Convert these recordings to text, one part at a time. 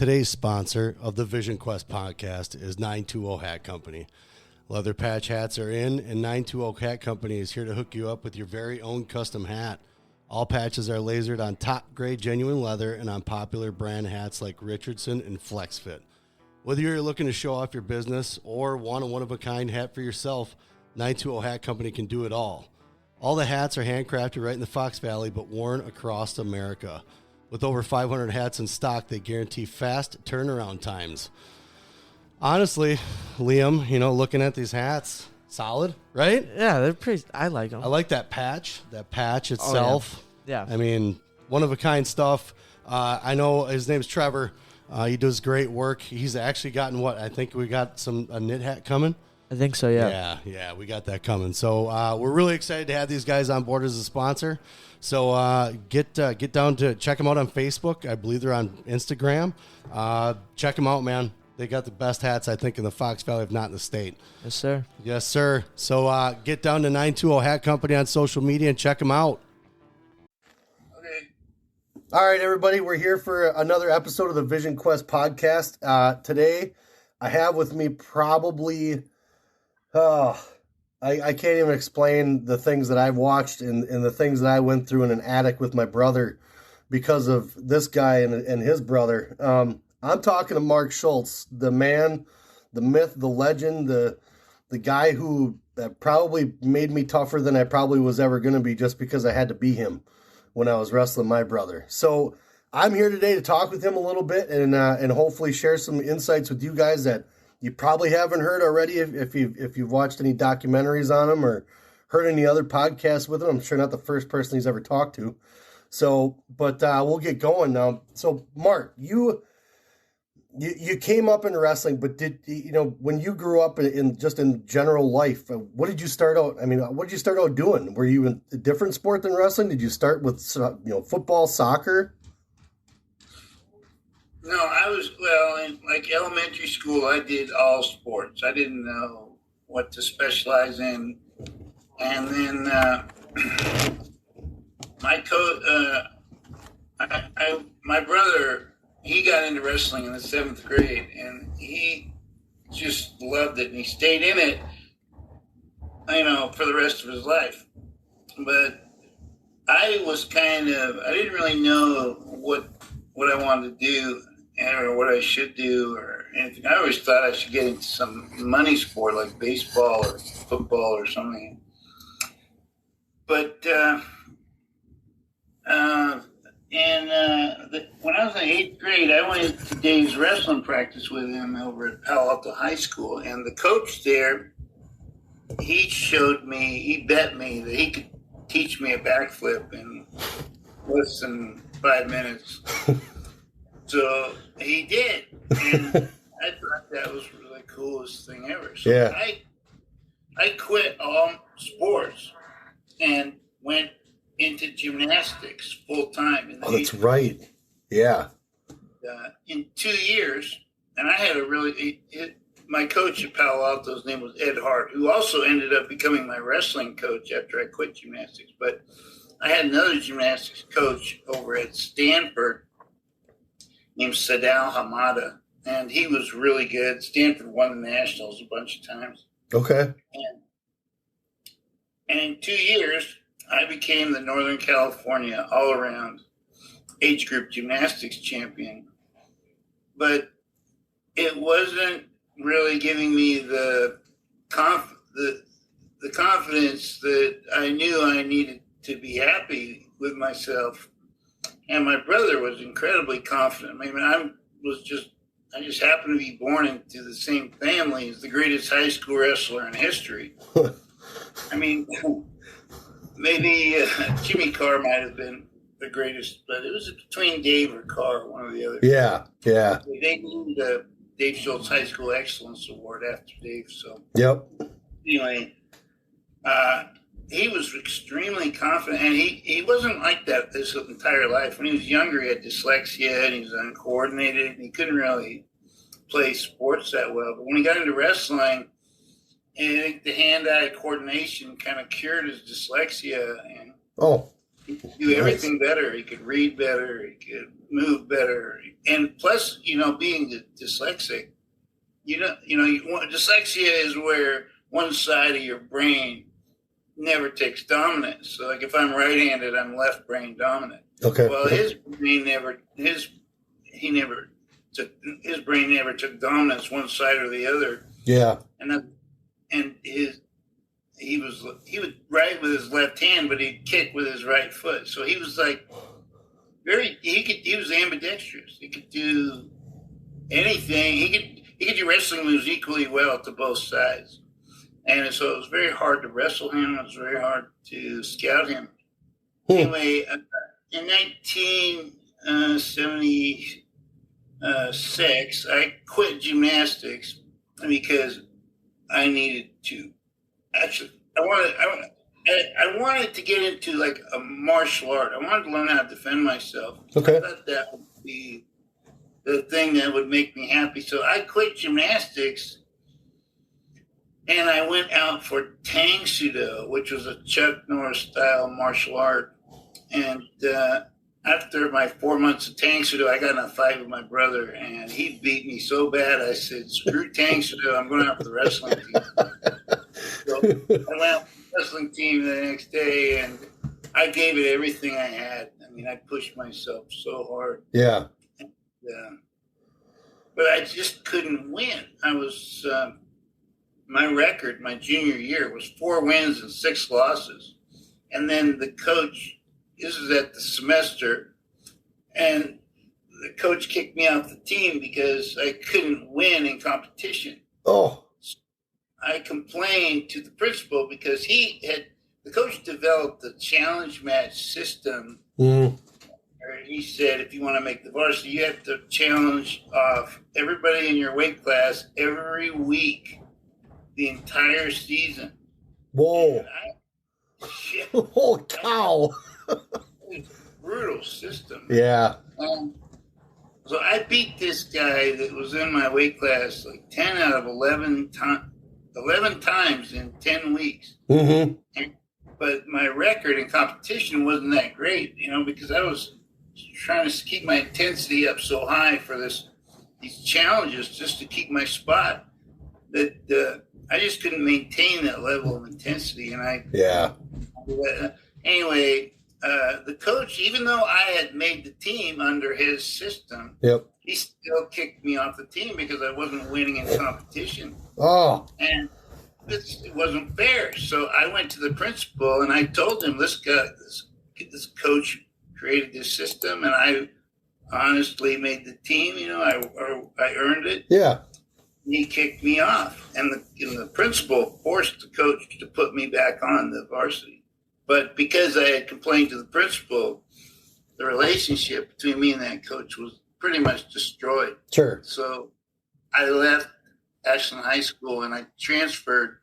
Today's sponsor of the Vision Quest podcast is 920 Hat Company. Leather patch hats are in, and 920 Hat Company is here to hook you up with your very own custom hat. All patches are lasered on top-grade genuine leather and on popular brand hats like Richardson and FlexFit. Whether you're looking to show off your business or want a one-of-a-kind hat for yourself, 920 Hat Company can do it all. All the hats are handcrafted right in the Fox Valley, but worn across America. With over 500 hats in stock, they guarantee fast turnaround times. Honestly, Liam, looking at these hats, solid, right? Yeah, they're pretty. I like them. I like that patch itself. Oh, yeah. I mean, one-of-a-kind stuff. I know his name's Trevor. He does great work. He's actually gotten I think we got a knit hat coming. I think so, yeah. Yeah, we got that coming. So we're really excited to have these guys on board as a sponsor. So get down to check them out on Facebook. I believe they're on Instagram. Check them out, man. They got the best hats, I think, in the Fox Valley, if not in the state. Yes, sir. Yes, sir. So get down to 920 Hat Company on social media and check them out. Okay. All right, everybody. We're here for another episode of the Vision Quest podcast. Today, I have with me probably, I can't even explain the things that I've watched and the things that I went through in an attic with my brother because of this guy and his brother. I'm talking to Mark Schultz, the man, the myth, the legend, the guy who probably made me tougher than I probably was ever going to be just because I had to be him when I was wrestling my brother. So I'm here today to talk with him a little bit and hopefully share some insights with you guys that you probably haven't heard already if you've watched any documentaries on him or heard any other podcasts with him. I'm sure not the first person he's ever talked to. So, but we'll get going now. So, Mark, you came up in wrestling, but when you grew up in general life, what did you start out doing? Were you in a different sport than wrestling? Did you start with football, soccer? No, in elementary school, I did all sports. I didn't know what to specialize in. And then my brother, he got into wrestling in the 7th grade, and he just loved it, and he stayed in it, for the rest of his life. But I didn't really know what I wanted to do or what I should do or anything. I always thought I should get into some money sport like baseball or football or something. But when I was in 8th grade, I went to Dave's wrestling practice with him over at Palo Alto High School. And the coach there, he bet me that he could teach me a backflip in less than 5 minutes. So he did. And I thought that was really the coolest thing ever. So yeah. I quit all sports and went into gymnastics full time. Oh, that's right. Yeah. In 2 years, and I had my coach at Palo Alto, his name was Ed Hart, who also ended up becoming my wrestling coach after I quit gymnastics. But I had another gymnastics coach over at Stanford named Sadal Hamada, and he was really good. Stanford won the nationals a bunch of times. Okay. And in 2 years, I became the Northern California all-around age group gymnastics champion. But it wasn't really giving me the confidence that I knew I needed to be happy with myself. And my brother was incredibly confident. I mean, I just happened to be born into the same family as the greatest high school wrestler in history. I mean, maybe Jimmy Carr might have been the greatest, but it was between Dave or Carr, one or the other. Yeah. They named the Dave Schultz High School Excellence Award after Dave. So, yep. Anyway, he was extremely confident, and he wasn't like that his entire life. When he was younger, he had dyslexia, and he was uncoordinated, and he couldn't really play sports that well. But when he got into wrestling, I think the hand-eye coordination kind of cured his dyslexia, and he could do everything better. He could read better. He could move better. And plus, being dyslexic, dyslexia is where one side of your brain never takes dominance. So, like if I'm right-handed, I'm left brain dominant. Okay. Well, his brain never took dominance one side or the other. Yeah. He would write with his left hand, but he'd kick with his right foot. So he was like he was ambidextrous. He could do anything. He could do wrestling moves equally well to both sides. And so it was very hard to wrestle him. It was very hard to scout him. Anyway, in 1976, I quit gymnastics because I needed to. Actually, I wanted to get into like a martial art. I wanted to learn how to defend myself. Okay. I thought that would be the thing that would make me happy. So I quit gymnastics and I went out for Tang Sudo, which was a Chuck Norris style martial art. And after my 4 months of Tang Sudo, I got in a fight with my brother, and he beat me so bad. I said, "Screw Tang Sudo, I'm going out for the wrestling team." So I went out for the wrestling team the next day, and I gave it everything I had. I mean, I pushed myself so hard. Yeah. And, but I just couldn't win. I was my record, my junior year, was 4 wins and 6 losses. And then the coach. This is at the semester, and the coach kicked me off the team because I couldn't win in competition. Oh. So I complained to the principal because the coach developed the challenge match system. Where he said, if you want to make the varsity, you have to challenge off everybody in your weight class every week, the entire season. Whoa. Holy cow. Brutal system. Yeah. So I beat this guy that was in my weight class like 10 out of 11 times in 10 weeks. Mm-hmm. But my record in competition wasn't that great, because I was trying to keep my intensity up so high for these challenges just to keep my spot that I just couldn't maintain that level of intensity. Anyway, the coach, even though I had made the team under his system, he still kicked me off the team because I wasn't winning in competition. Oh. And it wasn't fair. So I went to the principal and I told him, this coach created this system and I honestly made the team, I earned it. Yeah. He kicked me off. And the principal forced the coach to put me back on the varsity. But because I had complained to the principal, the relationship between me and that coach was pretty much destroyed. Sure. So I left Ashland High School and I transferred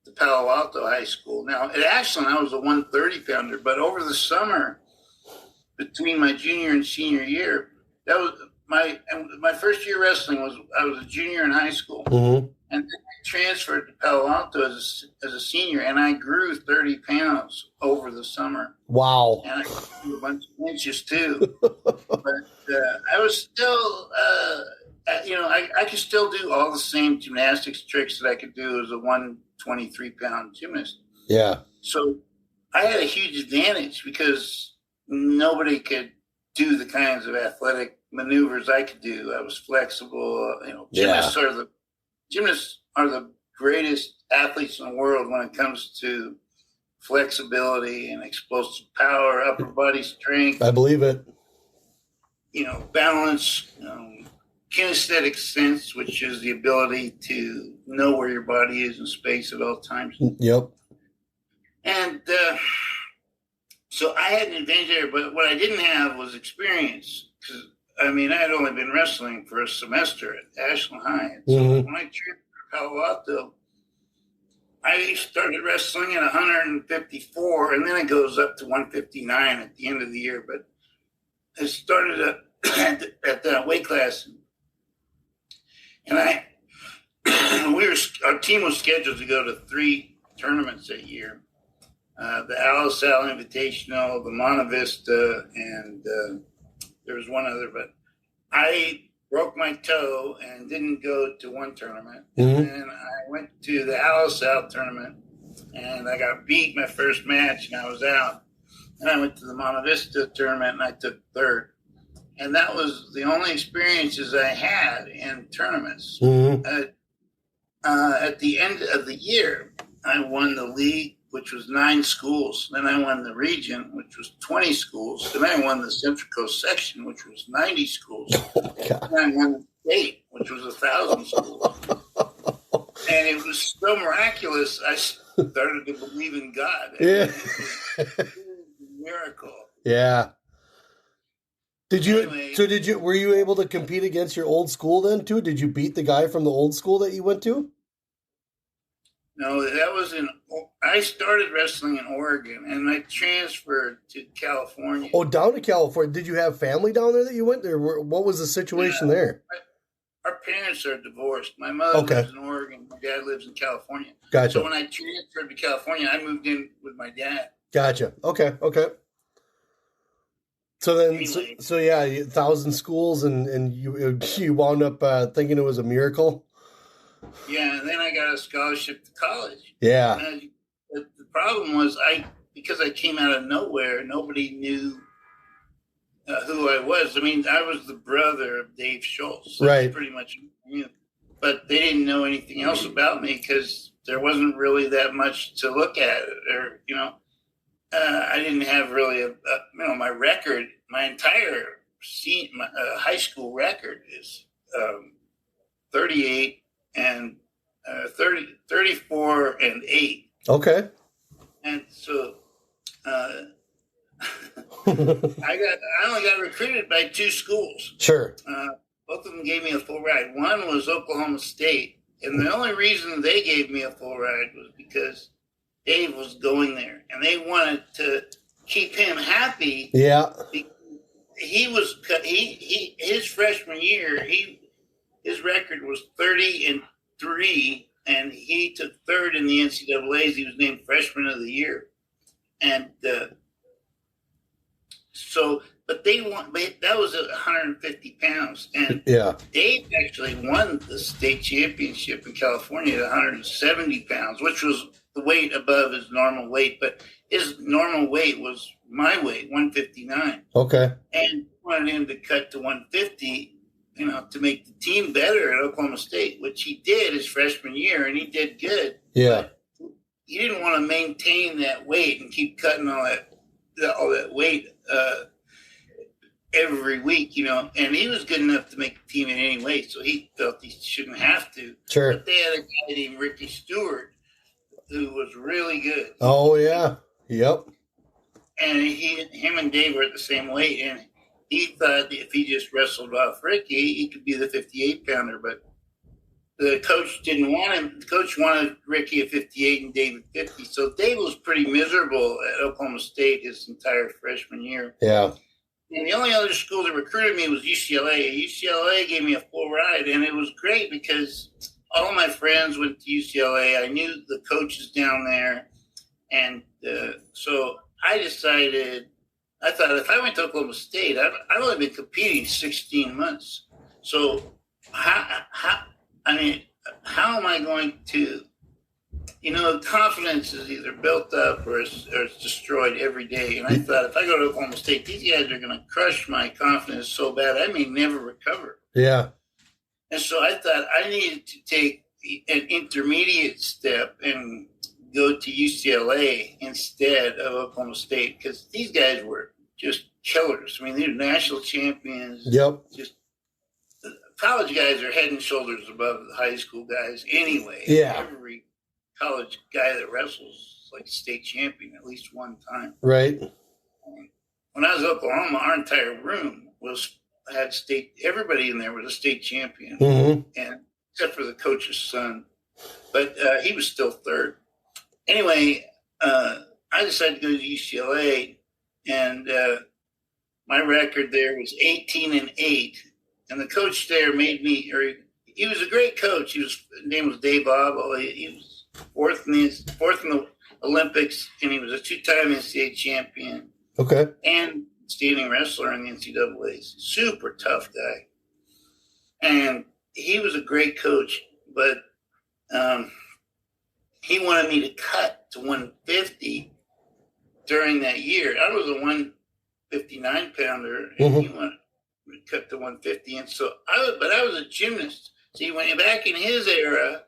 to Palo Alto High School. Now, at Ashland, I was a 130-pounder, but over the summer, between my junior and senior year, that was my first year wrestling I was a junior in high school. Mm-hmm. And then I transferred to Palo Alto as a senior, and I grew 30 pounds over the summer. Wow. And I grew a bunch of inches, too. But I was still, I could still do all the same gymnastics tricks that I could do as a 123-pound gymnast. Yeah. So I had a huge advantage because nobody could do the kinds of athletic maneuvers I could do. I was flexible. Gymnasts are the greatest athletes in the world when it comes to flexibility and explosive power, upper body strength. I believe it. Balance, kinesthetic sense, which is the ability to know where your body is in space at all times. Yep. And so I had an advantage there, but what I didn't have was experience. Because, I had only been wrestling for a semester at Ashland High. So when I transferred to Palo Alto, I started wrestling at 154, and then it goes up to 159 at the end of the year. But I started at that weight class, and our team was scheduled to go to 3 tournaments that year: the Alisal Invitational, the Monta Vista, and There was one other, but I broke my toe and didn't go to one tournament. And then I went to the Alice South tournament, and I got beat my first match, and I was out. And I went to the Monte Vista tournament, and I took third. And that was the only experiences I had in tournaments. At the end of the year, I won the league, which was 9 schools. Then I won the region, which was 20 schools. Then I won the Central Coast section, which was 90 schools. Then I won the state, which was 1,000 schools. And it was so miraculous, I started to believe in God. Yeah. It was a miracle. Yeah. Were you able to compete against your old school then too? Did you beat the guy from the old school that you went to? No, that was I started wrestling in Oregon, and I transferred to California. Oh, down to California. Did you have family down there that you went there? What was the situation there? Our parents are divorced. My mother lives in Oregon. My dad lives in California. Gotcha. So when I transferred to California, I moved in with my dad. Gotcha. Okay. So then, Anyway. so yeah, 1,000 schools, and you wound up thinking it was a miracle. Yeah, and then I got a scholarship to college. Yeah. And the problem was because I came out of nowhere, nobody knew who I was. I mean, I was the brother of Dave Schultz. Right. Pretty much knew. But they didn't know anything else about me because there wasn't really that much to look at, or I didn't have really my record. My entire high school record is 38 and 34 and 8. Okay. And so I only got recruited by 2 schools. Sure. Both of them gave me a full ride. One was Oklahoma State, and the only reason they gave me a full ride was because Dave was going there, and they wanted to keep him happy. Yeah. His freshman year, his record was 30-3, and he took third in the NCAAs. He was named Freshman of the Year, and but that was at 150 pounds, and Dave actually won the state championship in California at 170 pounds, which was the weight above his normal weight, but his normal weight was my weight, 159. Okay. And wanted him to cut to 150, to make the team better at Oklahoma State, which he did his freshman year, and he did good. Yeah. But he didn't want to maintain that weight and keep cutting all that weight every week, and he was good enough to make the team in any way, so he felt he shouldn't have to. Sure. But they had a guy named Ricky Stewart who was really good. Oh, yeah. Yep. And him and Dave were at the same weight, and he thought if he just wrestled off Ricky, he could be the 58-pounder, but the coach didn't want him. The coach wanted Ricky at 58 and Dave at 50, so Dave was pretty miserable at Oklahoma State his entire freshman year. Yeah. And the only other school that recruited me was UCLA. UCLA gave me a full ride, and it was great because all my friends went to UCLA. I knew the coaches down there, and so I decided, I thought if I went to Oklahoma State, I've only been competing 16 months. So how am I going to, confidence is either built up or it's destroyed every day. And I thought if I go to Oklahoma State, these guys are going to crush my confidence so bad I may never recover. Yeah. And so I thought I needed to take an intermediate step and go to UCLA instead of Oklahoma State because these guys were just killers. I mean, they're national champions. Yep. Just college guys are head and shoulders above the high school guys anyway. Yeah. Every college guy that wrestles is like state champion at least one time. Right. When I was in Oklahoma, our entire room had state. Everybody in there was a state champion, and except for the coach's son, but he was still third. Anyway, I decided to go to UCLA, and my record there was 18-8. And the coach there made me, he was a great coach. His name was Dave Bob. He was fourth in the Olympics, and he was a 2-time NCAA champion. Okay. And standing wrestler in the NCAAs. Super tough guy. And he was a great coach, but he wanted me to cut to 150 during that year. I was a 159 pounder, and he wanted me to cut to 150. And so I was a gymnast. See, when back in his era,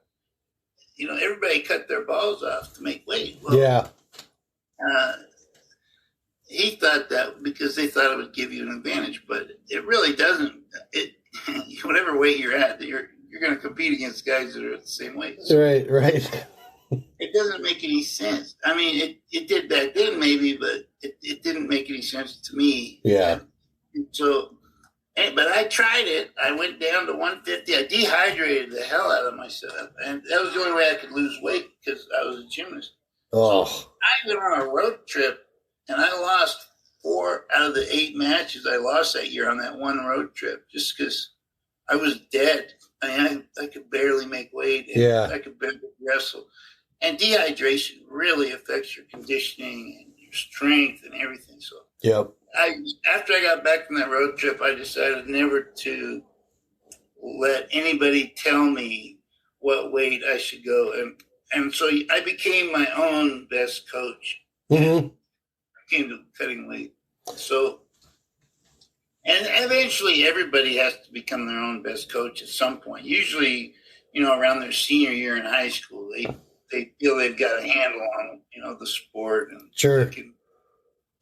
everybody cut their balls off to make weight. Well, he thought that because they thought it would give you an advantage, but it really doesn't. Whatever weight you're at, you're going to compete against guys that are at the same weight. So right. it doesn't make any sense. I mean, it did back then maybe, but it didn't make any sense to me. Yeah. But I tried it. I went down to 150. I dehydrated the hell out of myself, and that was the only way I could lose weight because I was a gymnast. Oh. So I went on a road trip, and I lost 4 out of the 8 matches I lost that year on that one road trip just because I was dead. I mean, I could barely make weight. And I could barely wrestle. And dehydration really affects your conditioning and your strength and everything. So after I got back from that road trip, I decided never to let anybody tell me what weight I should go. And so I became my own best coach. Mm-hmm. Came to cutting weight. So, and eventually everybody has to become their own best coach at some point. Usually, around their senior year in high school, they feel they've got a handle on, the sport and they can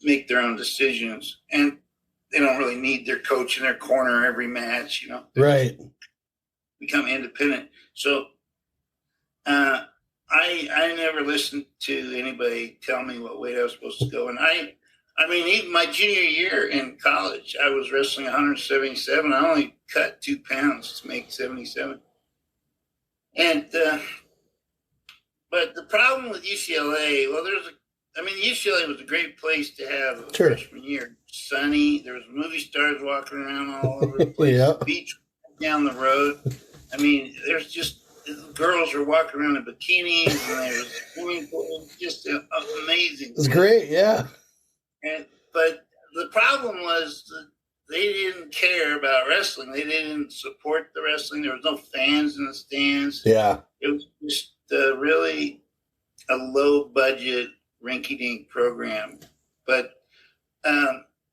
make their own decisions. And they don't really need their coach in their corner every match, Right. Become independent. So, I never listened to anybody tell me what weight I was supposed to go. And I mean, even my junior year in college, I was wrestling 177. I only cut 2 pounds to make 77. And, but the problem with UCLA, UCLA was a great place to have a freshman year. Sunny, there was movie stars walking around all over the place. Beach down the road. I mean, there's just girls were walking around in bikinis, and there was swimming pool. Just amazing. It's great, yeah. But the problem was that they didn't care about wrestling. They didn't support the wrestling. There was no fans in the stands. Yeah. It was just really a low-budget, rinky-dink program. But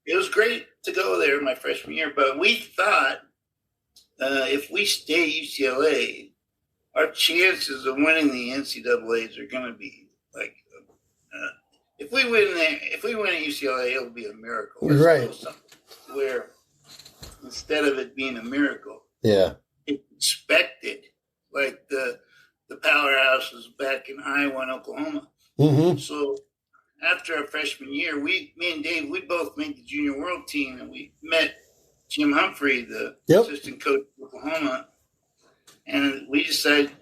it was great to go there my freshman year. But we thought if we stay at UCLA, our chances of winning the NCAAs are going to be like, if we win at UCLA, it'll be a miracle. Right. Where instead of it being a miracle, it's expected, like the powerhouses back in Iowa and Oklahoma. Mm-hmm. So after our freshman year, me and Dave, we both made the junior world team, and we met Jim Humphrey, the assistant coach of Oklahoma. And we decided,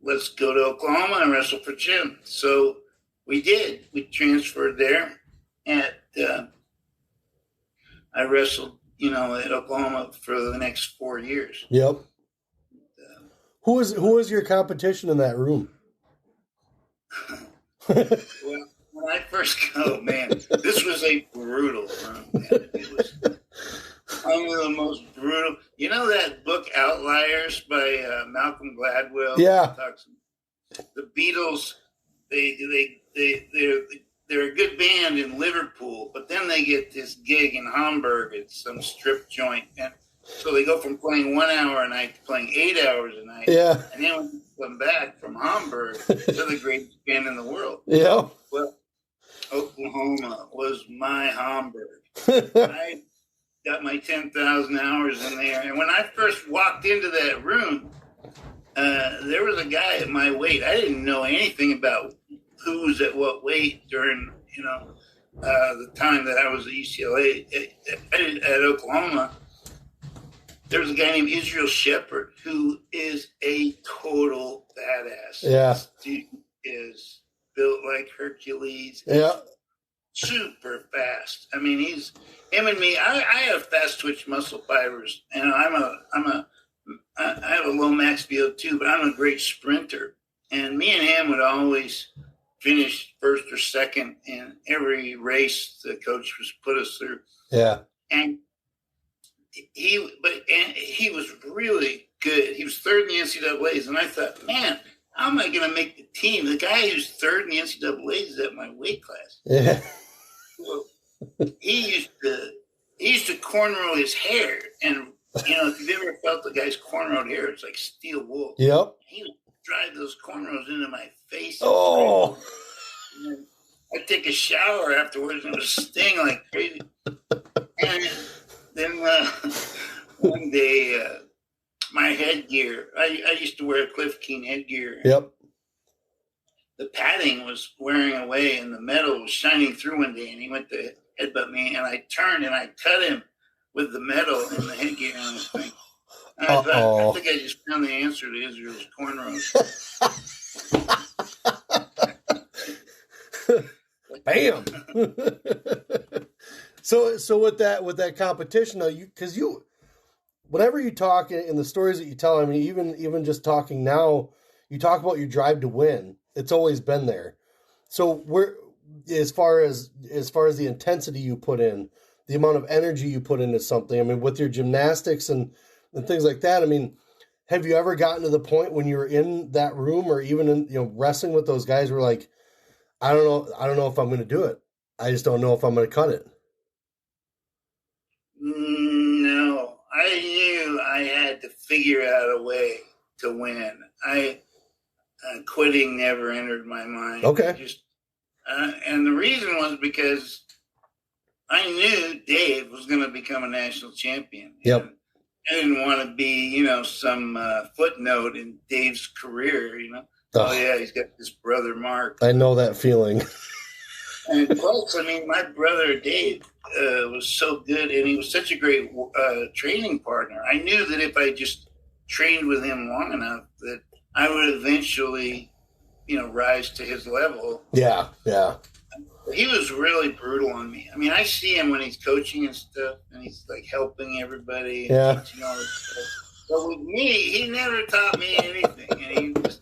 let's go to Oklahoma and wrestle for Jim. So we did. We transferred there. And I wrestled, at Oklahoma for the next 4 years. Yep. Who was your competition in that room? Well, when I first go, man, this was a brutal room. Man. It was one of the most brutal. You know that book Outliers by Malcolm Gladwell? Yeah. The Beatles, they're a good band in Liverpool, but then they get this gig in Hamburg at some strip joint, and so they go from playing 1 hour a night to playing 8 hours a night. Yeah. And then when they come back from Hamburg, they're the greatest band in the world. Yeah. Well, Oklahoma was my Hamburg. I got my 10,000 hours in there. And when I first walked into that room, there was a guy at my weight. I didn't know anything about who was at what weight during, the time that I was at UCLA. At Oklahoma, there was a guy named Israel Shepherd, who is a total badass. Yeah. This dude is built like Hercules. Yeah. Super fast. I mean, him and me. I have fast twitch muscle fibers, and I have a low max VO2, but I'm a great sprinter. And me and him would always finish first or second in every race the coach was put us through. Yeah. And he was really good. He was third in the NCAAs, and I thought, man, how am I going to make the team? The guy who's third in the NCAAs is at my weight class. Yeah. Well, he used to cornrow his hair, and if you've ever felt the guy's cornrowed hair, it's like steel wool. Yep. He would drive those cornrows into my face. Oh. I'd take a shower afterwards, and it would sting like crazy. And then one day, my headgear, I used to wear a Cliff Keen headgear. Yep. The padding was wearing away, and the metal was shining through one day, and he went to headbutt me, and I turned, and I cut him with the metal and the headgear on his thing. And I thought, I think I just found the answer to Israel's cornrows. Bam. So with that competition though, because whenever you talk in the stories that you tell, I mean, even just talking now, you talk about your drive to win. It's always been there. So as far as the intensity you put in, the amount of energy you put into something, I mean, with your gymnastics and things like that, I mean, have you ever gotten to the point when you were in that room or even in, wrestling with those guys where like, I don't know if I'm going to do it. I just don't know if I'm going to cut it. No, I knew I had to figure out a way to win. Quitting never entered my mind. Okay. And the reason was because I knew Dave was going to become a national champion. Yep. I didn't want to be, some footnote in Dave's career, Oh, yeah, he's got this brother, Mark. I know that feeling. And plus, I mean, my brother, Dave, was so good, and he was such a great training partner. I knew that if I just trained with him long enough, that I would eventually, rise to his level. Yeah, yeah. He was really brutal on me. I mean, I see him when he's coaching and stuff, and he's, like, helping everybody and teaching all this stuff. But with me, he never taught me anything, and he just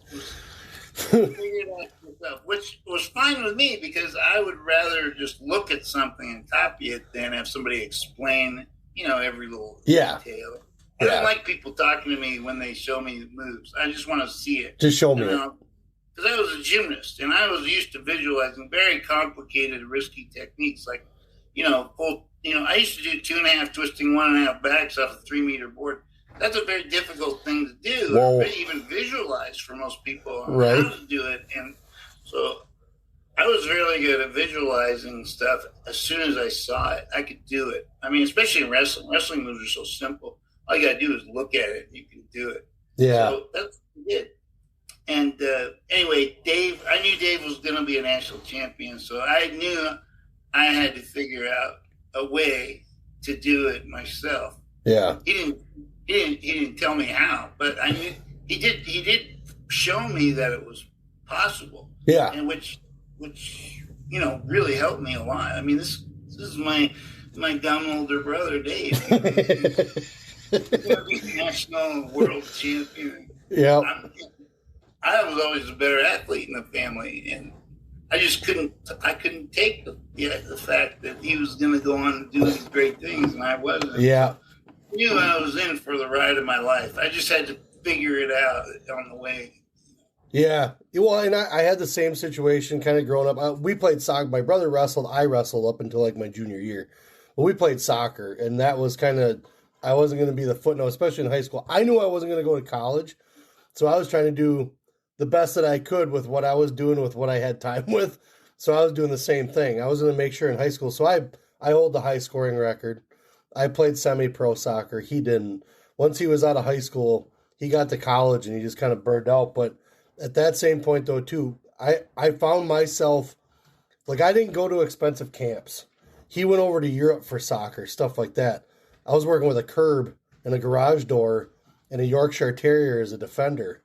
figured out himself, which was fine with me because I would rather just look at something and copy it than have somebody explain, every little detail. I don't like people talking to me when they show me moves. I just want to see it. Just show me it. Because I was a gymnast and I was used to visualizing very complicated, risky techniques like, I used to do 2.5 twisting, 1.5 backs off a 3-meter board. That's a very difficult thing to do, or even visualize for most people on how to do it. And so I was really good at visualizing stuff. As soon as I saw it, I could do it. I mean, especially in wrestling. Wrestling moves are so simple. All you got to do is look at it and you can do it. Yeah. So that's what I did. And anyway, I knew Dave was going to be a national champion. So I knew I had to figure out a way to do it myself. Yeah. He didn't tell me how, but I knew he did show me that it was possible. Yeah. And which really helped me a lot. I mean, this is my dumb older brother Dave. National world champion. Yeah. I was always a better athlete in the family, and I just couldn't take the fact that he was going to go on to do these great things, and I wasn't. Yeah. I knew I was in for the ride of my life. I just had to figure it out on the way. Yeah. Well, and I had the same situation kind of growing up. We played soccer. My brother wrestled. I wrestled up until like my junior year. But we played soccer, and that was kind of, I wasn't going to be the footnote, especially in high school. I knew I wasn't going to go to college, so I was trying to do the best that I could with what I was doing with what I had time with. So I was doing the same thing. I was going to make sure in high school. So I hold the high scoring record. I played semi-pro soccer. He didn't. Once he was out of high school, he got to college and he just kind of burned out. But at that same point, though, too, I found myself, like, I didn't go to expensive camps. He went over to Europe for soccer, stuff like that. I was working with a curb and a garage door and a Yorkshire Terrier as a defender.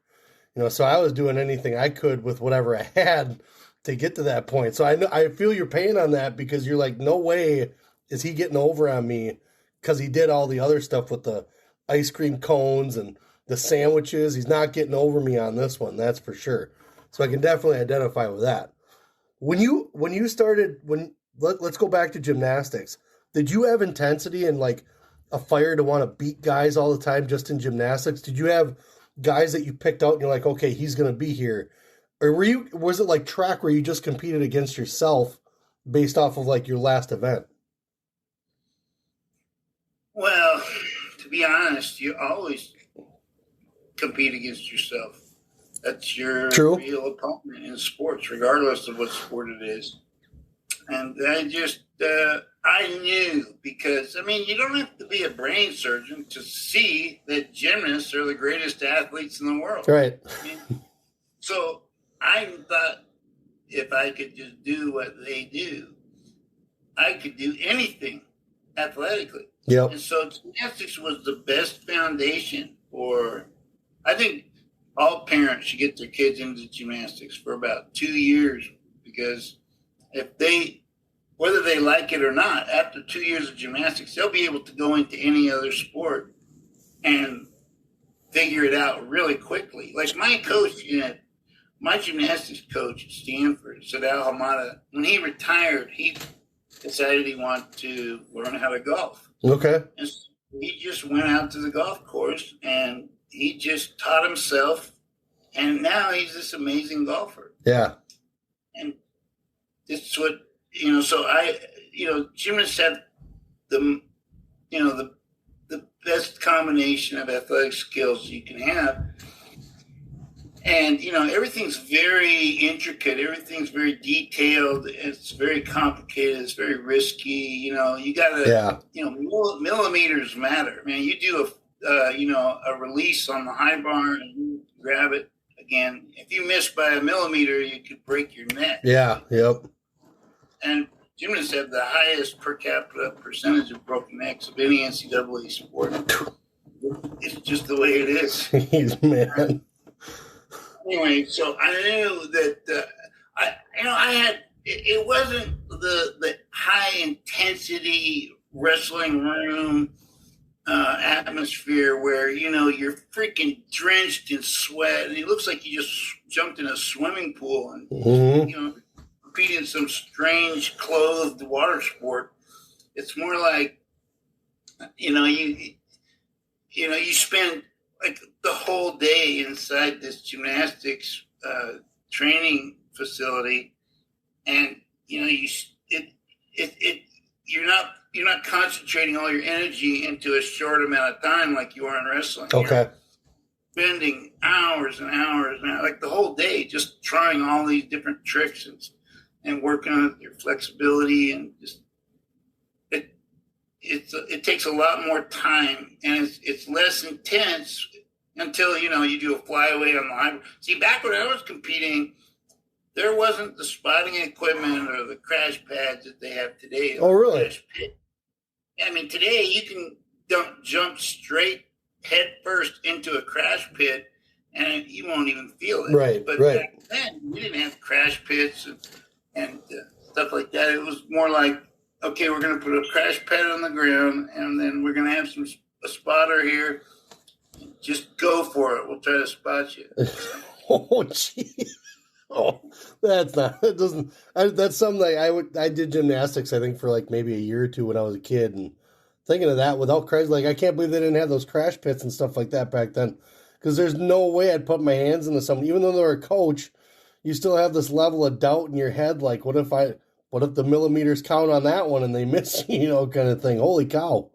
So I was doing anything I could with whatever I had to get to that point. So I feel your pain on that because you're like, no way is he getting over on me because he did all the other stuff with the ice cream cones and the sandwiches. He's not getting over me on this one, that's for sure. So I can definitely identify with that. When you started, let's go back to gymnastics. did you have intensity and like a fire to want to beat guys all the time just in gymnastics? Did you have guys that you picked out and you're like, okay, he's going to be here? Or was it like track where you just competed against yourself based off of like your last event? Well, to be honest, you always compete against yourself. That's your real opponent in sports, regardless of what sport it is. And I knew, because, I mean, you don't have to be a brain surgeon to see that gymnasts are the greatest athletes in the world. Right. I mean, so I thought if I could just do what they do, I could do anything athletically. Yep. And so gymnastics was the best foundation for, I think all parents should get their kids into gymnastics for about 2 years, because if they, whether they like it or not, after 2 years of gymnastics, they'll be able to go into any other sport and figure it out really quickly. Like my coach, my gymnastics coach at Stanford, Sadal Hamada, when he retired, he decided he wanted to learn how to golf. Okay. And so he just went out to the golf course and he just taught himself, and now he's this amazing golfer. Yeah. And it's what, so gymnasts have the best combination of athletic skills you can have. And, everything's very intricate. Everything's very detailed. It's very complicated. It's very risky. You got to, millimeters matter. Man, you do a release on the high bar and you grab it again. If you miss by a millimeter, you could break your neck. Yeah. Yep. And gymnasts have the highest per capita percentage of broken necks of any NCAA sport. It's just the way it is. Jeez, man. Anyway, so I knew that I had, it wasn't the high intensity wrestling room atmosphere where you're freaking drenched in sweat and it looks like you just jumped in a swimming pool and competing in some strange clothed water sport. It's more like you spend like the whole day inside this gymnastics training facility, and you're not concentrating all your energy into a short amount of time like you are in wrestling. Okay. You're spending hours and hours and hours, like the whole day, just trying all these different tricks and working on your flexibility, and just it takes a lot more time, and it's less intense until you do a flyaway on the high. See, back when I was competing, there wasn't the spotting equipment or the crash pads that they have today. Oh, really? I mean, today you can jump straight head first into a crash pit, and you won't even feel it. Right. But right. back then, we didn't have crash pits and stuff like that. It was more like, okay, we're going to put a crash pad on the ground, and then we're going to have a spotter here. Just go for it. We'll try to spot you. Oh, gee. Oh, that's something I did gymnastics, I think, for like maybe a year or two when I was a kid, and thinking of that without crash, like I can't believe they didn't have those crash pits and stuff like that back then, because there's no way I'd put my hands into something, even though they're a coach. You still have this level of doubt in your head, like what if the millimeters count on that one and they miss, kind of thing. Holy cow.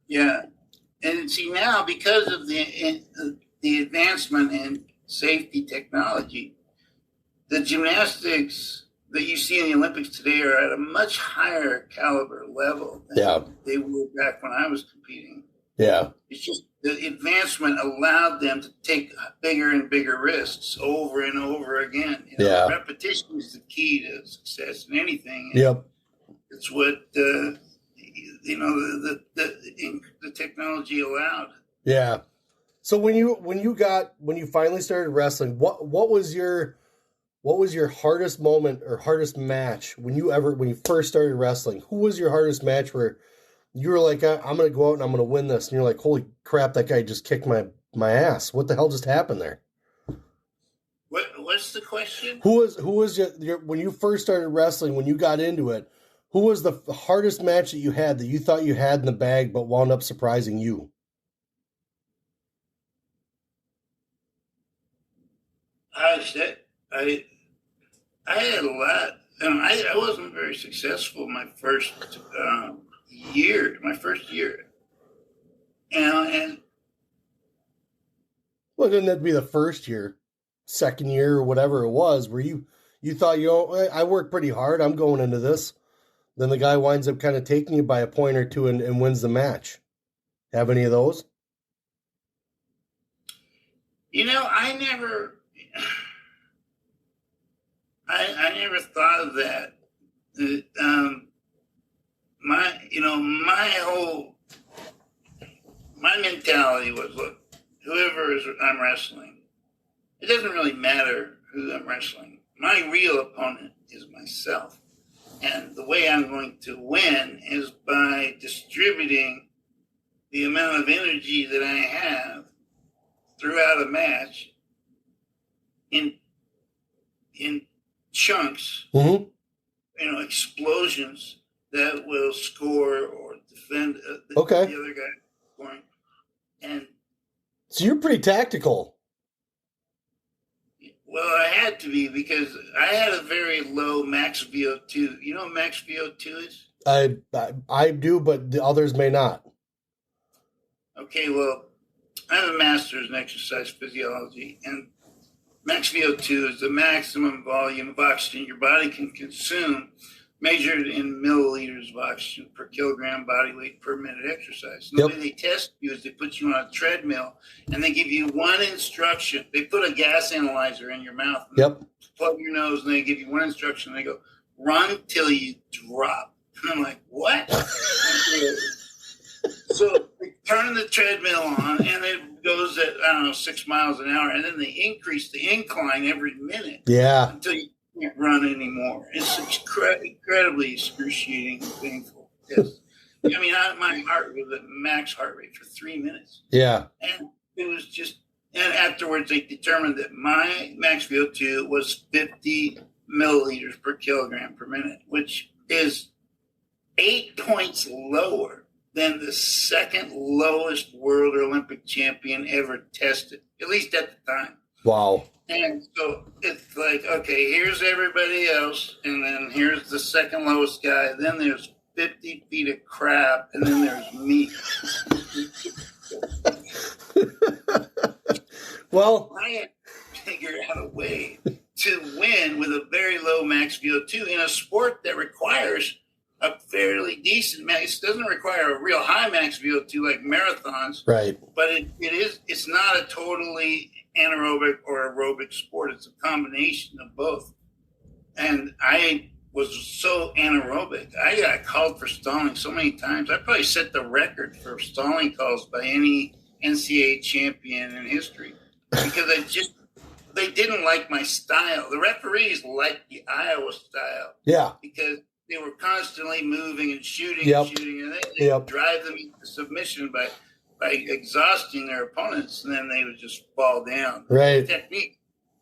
Yeah. And see, now, because of the advancement in safety technology, the gymnastics that you see in the Olympics today are at a much higher caliber level than they were back when I was competing. Yeah. It's just the advancement allowed them to take bigger and bigger risks over and over again. Repetition is the key to success in anything. Yep. It's what the technology allowed. Yeah. So when you finally started wrestling, what was your hardest moment or hardest match when you first started wrestling? Who was your hardest match where you were like, I'm going to go out and I'm going to win this, and you're like, holy crap, that guy just kicked my ass. What the hell just happened there? What's the question? Who was your when you first started wrestling, when you got into it, Who was the hardest match that you had that you thought you had in the bag but wound up surprising you? I had a lot. I wasn't very successful my first year. And well, didn't that be the first year, second year, or whatever it was, where you thought, I worked pretty hard, I'm going into this. Then the guy winds up kind of taking you by a point or two and wins the match. Have any of those? I never thought of that. My mentality was, look, whoever I'm wrestling, it doesn't really matter who I'm wrestling. My real opponent is myself. And the way I'm going to win is by distributing the amount of energy that I have throughout a match in chunks, explosions that will score or defend the other guy scoring. And so you're pretty tactical. Well, I had to be because I had a very low max VO2. You know what max VO2 is? I do, but the others may not. Okay, well, I have a master's in exercise physiology, and max VO2 is the maximum volume of oxygen your body can consume, measured in milliliters of oxygen per kilogram body weight per minute exercise. The way they test you is they put you on a treadmill and they give you one instruction. They put a gas analyzer in your mouth and plug your nose, and they give you one instruction. And they go, run till you drop. And I'm like, what? So they turn the treadmill on and it goes at, 6 miles an hour. And then they increase the incline every minute. Yeah. Until you can't run anymore. It's incredibly excruciating and painful. Yes. My heart was at max heart rate for 3 minutes. Yeah. And it was and afterwards they determined that my max VO2 was 50 milliliters per kilogram per minute, which is 8 points lower than the second lowest world or Olympic champion ever tested, at least at the time. Wow. And so it's like, okay, here's everybody else, and then here's the second lowest guy. Then there's 50 feet of crap, and then there's me. Well, I had to figure out a way to win with a very low max VO2 in a sport that requires a fairly decent max. It doesn't require a real high max VO2 like marathons. Right. But it's not a totally anaerobic or aerobic sport. It's a combination of both. And I was so anaerobic. I got called for stalling so many times. I probably set the record for stalling calls by any NCAA champion in history because they didn't like my style. The referees liked the Iowa style. Yeah. Because they were constantly moving and shooting and shooting, and they drive them into submission by exhausting their opponents, and then they would just fall down. Right. The technique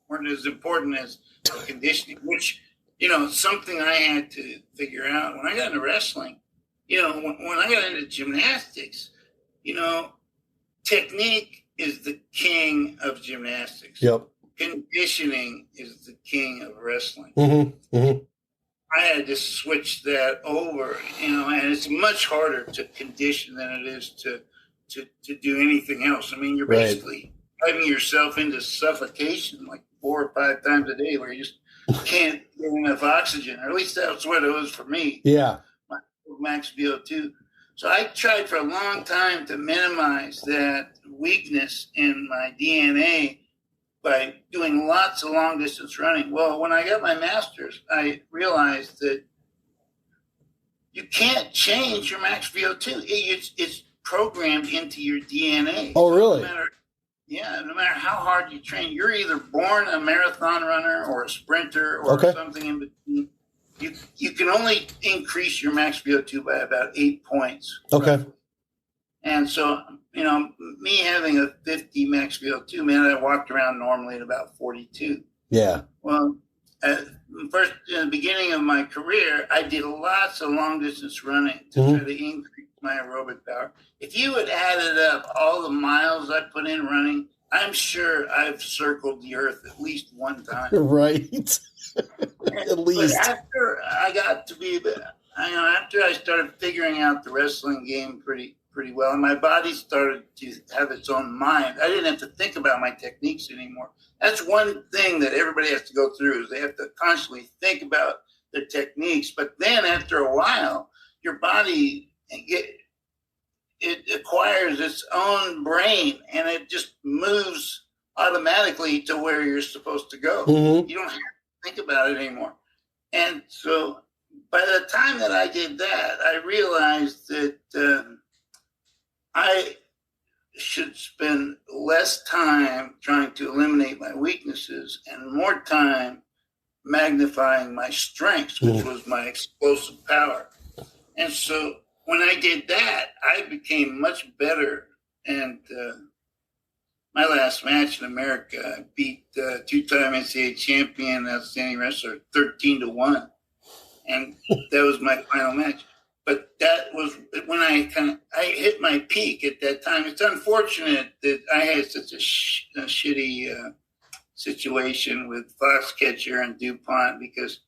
weren't as important as the conditioning, which, something I had to figure out. When I got into wrestling, when I got into gymnastics, technique is the king of gymnastics. Yep. Conditioning is the king of wrestling. Mm-hmm. Mm-hmm. I had to switch that over, and it's much harder to condition than it is to do anything else. I mean, you're basically driving yourself into suffocation like 4 or 5 times a day where you just can't get enough oxygen, or at least that's what it was for me. Yeah. My max VO2. So I tried for a long time to minimize that weakness in my DNA by doing lots of long distance running. Well, when I got my master's, I realized that you can't change your max VO2. It's programmed into your DNA. Oh, really? No matter how hard you train, you're either born a marathon runner or a sprinter or something in between. You can only increase your max VO2 by about 8 points. Okay. Roughly. And so, me having a 50 max VO2, man, I walked around normally at about 42. Yeah. Well, first, in the beginning of my career, I did lots of long distance running to try to increase my aerobic power. If you had added up all the miles I put in running, I'm sure I've circled the earth at least one time. Right. At least. But after I got to be, after I started figuring out the wrestling game pretty well, and my body started to have its own mind, I didn't have to think about my techniques anymore. That's one thing that everybody has to go through, is they have to constantly think about their techniques. But then after a while, your body it acquires its own brain, and it just moves automatically to where you're supposed to go. Mm-hmm. You don't have to think about it anymore. And so by the time that I did that, I realized that I should spend less time trying to eliminate my weaknesses and more time magnifying my strengths, which was my explosive power. And so when I did that, I became much better. And my last match in America, I beat two-time NCAA champion, outstanding wrestler, 13-1. And that was my final match. But that was when I hit my peak at that time. It's unfortunate that I had such a shitty situation with Foxcatcher and DuPont, because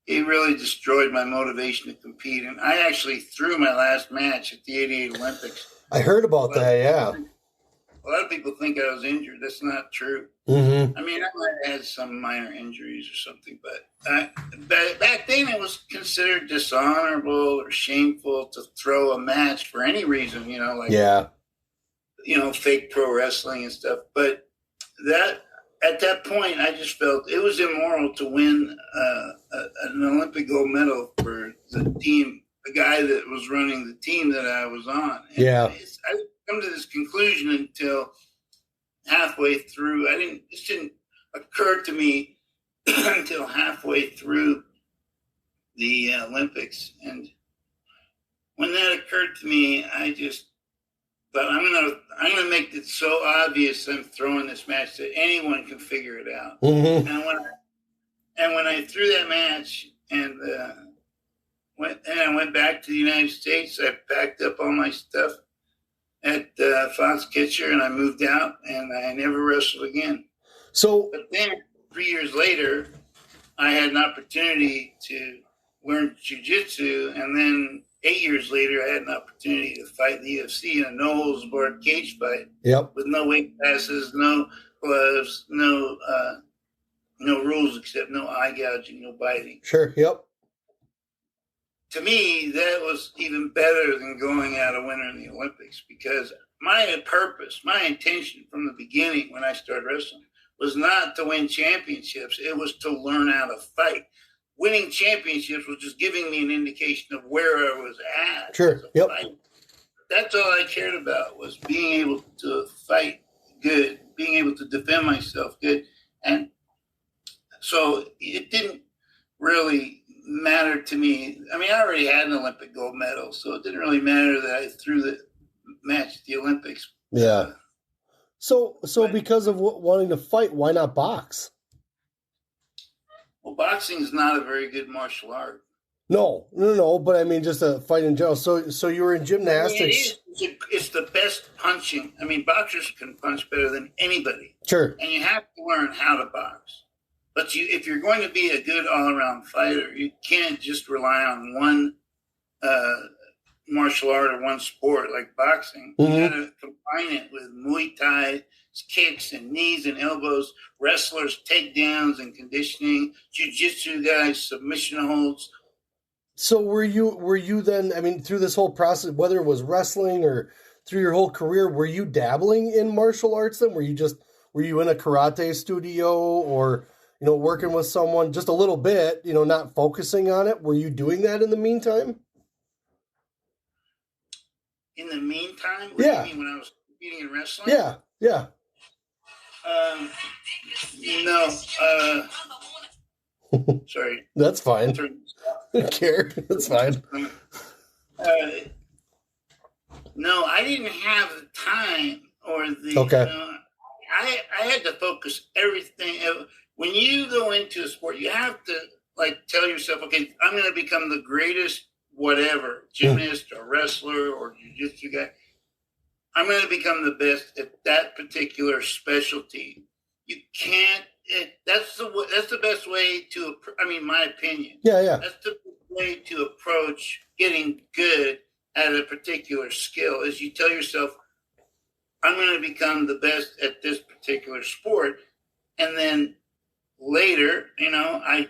it really destroyed my motivation to compete. And I actually threw my last match at the '88 Olympics. I heard about that, yeah. A lot of people think I was injured. That's not true. Mm-hmm. I mean, I might have had some minor injuries or something, but back then it was considered dishonorable or shameful to throw a match for any reason, fake pro wrestling and stuff. But at that point, I just felt it was immoral to win an Olympic gold medal for the team, the guy that was running the team that I was on. And I come to this conclusion until halfway through. This didn't occur to me until halfway through the Olympics. And when that occurred to me, I just thought, I'm gonna make it so obvious I'm throwing this match that anyone can figure it out. Mm-hmm. And when I threw that match and I went back to the United States, I packed up all my stuff at Foxcatcher, and I moved out, and I never wrestled again. But then 3 years later, I had an opportunity to learn jiu-jitsu, and then 8 years later, I had an opportunity to fight in the UFC in a no-holds-barred cage fight. Yep. With no weight classes, no gloves, no rules except no eye gouging, no biting. Sure, yep. To me, that was even better than going out a winner in the Olympics, because my purpose, my intention from the beginning when I started wrestling was not to win championships. It was to learn how to fight. Winning championships was just giving me an indication of where I was at. Sure, yep. That's all I cared about, was being able to fight good, being able to defend myself good. And so it didn't really matter to me. I mean, I already had an Olympic gold medal, so it didn't really matter that I threw the match at the Olympics. Yeah. So because of wanting to fight, why not box? Well, boxing is not a very good martial art. No, but I mean, just a fight in general. So you were in gymnastics. It's the best punching. I mean, boxers can punch better than anybody. Sure. And you have to learn how to box. But if you're going to be a good all-around fighter, you can't just rely on one martial art or one sport like boxing. Mm-hmm. You got to combine it with Muay Thai, kicks and knees and elbows, wrestlers, takedowns and conditioning, jiu-jitsu guys, submission holds. So were you then, I mean, through this whole process, whether it was wrestling or through your whole career, were you dabbling in martial arts then? Were you in a karate studio or working with someone just a little bit, not focusing on it? Were you doing that in the meantime? In the meantime? What do you mean, when I was competing in wrestling? Yeah. No. Sorry. That's fine. I don't care. That's fine. No, I didn't have the time or the... Okay. I had to focus everything. when you go into a sport, you have to like tell yourself, okay, I'm going to become the greatest whatever, gymnast or wrestler or jiu-jitsu guy. I'm going to become the best at that particular specialty. You can't. That's the best way to. I mean, my opinion. Yeah. That's the way to approach getting good at a particular skill. Is you tell yourself, I'm going to become the best at this particular sport, and then later, I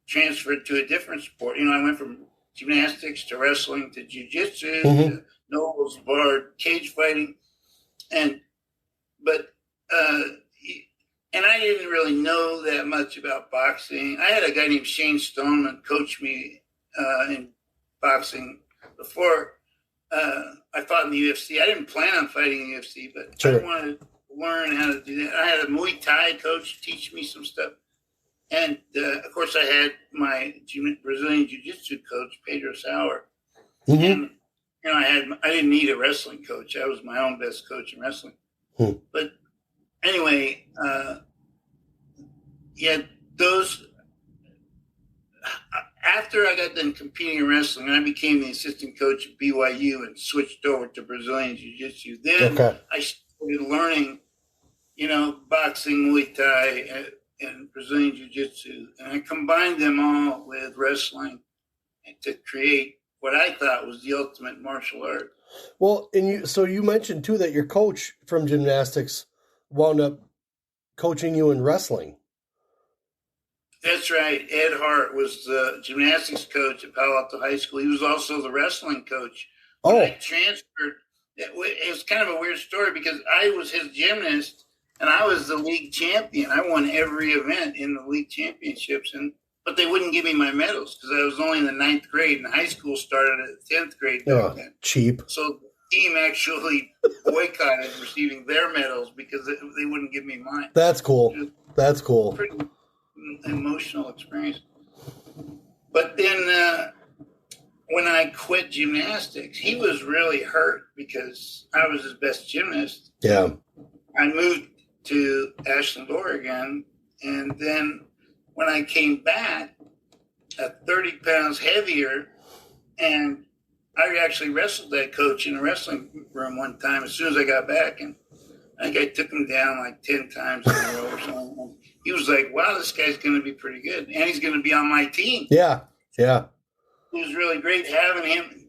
transferred to a different sport. I went from gymnastics to wrestling to jiu-jitsu to Nobles bar cage fighting, and I didn't really know that much about boxing. I had a guy named Shane Stoneman coach me in boxing before I fought in the UFC. I didn't plan on fighting in the UFC, but I wanted to learn how to do that. I had a Muay Thai coach teach me some stuff. And, of course, I had my Brazilian Jiu-Jitsu coach, Pedro Sauer. And, I didn't need a wrestling coach. I was my own best coach in wrestling. But anyway, after I got done competing in wrestling, I became the assistant coach at BYU and switched over to Brazilian Jiu-Jitsu. Then I started learning, boxing, Muay Thai, and Brazilian Jiu-Jitsu, and I combined them all with wrestling to create what I thought was the ultimate martial art. Well, so you mentioned too that your coach from gymnastics wound up coaching you in wrestling. That's right. Ed Hart was the gymnastics coach at Palo Alto High School. He was also the wrestling coach. When I transferred, it was kind of a weird story because I was his gymnast and I was the league champion. I won every event in the league championships, but they wouldn't give me my medals because I was only in the 9th grade, and high school started at the 10th grade. Cheap. So the team actually boycotted receiving their medals because they wouldn't give me mine. That's cool. That's cool. Pretty emotional experience. But then when I quit gymnastics, he was really hurt because I was his best gymnast. Yeah. I moved to Ashland, Oregon, and then when I came back at 30 pounds heavier, and I actually wrestled that coach in a wrestling room one time as soon as I got back, and I think I took him down like 10 times in a row or something. He was like, wow, this guy's going to be pretty good, and he's going to be on my team. Yeah. It was really great having him,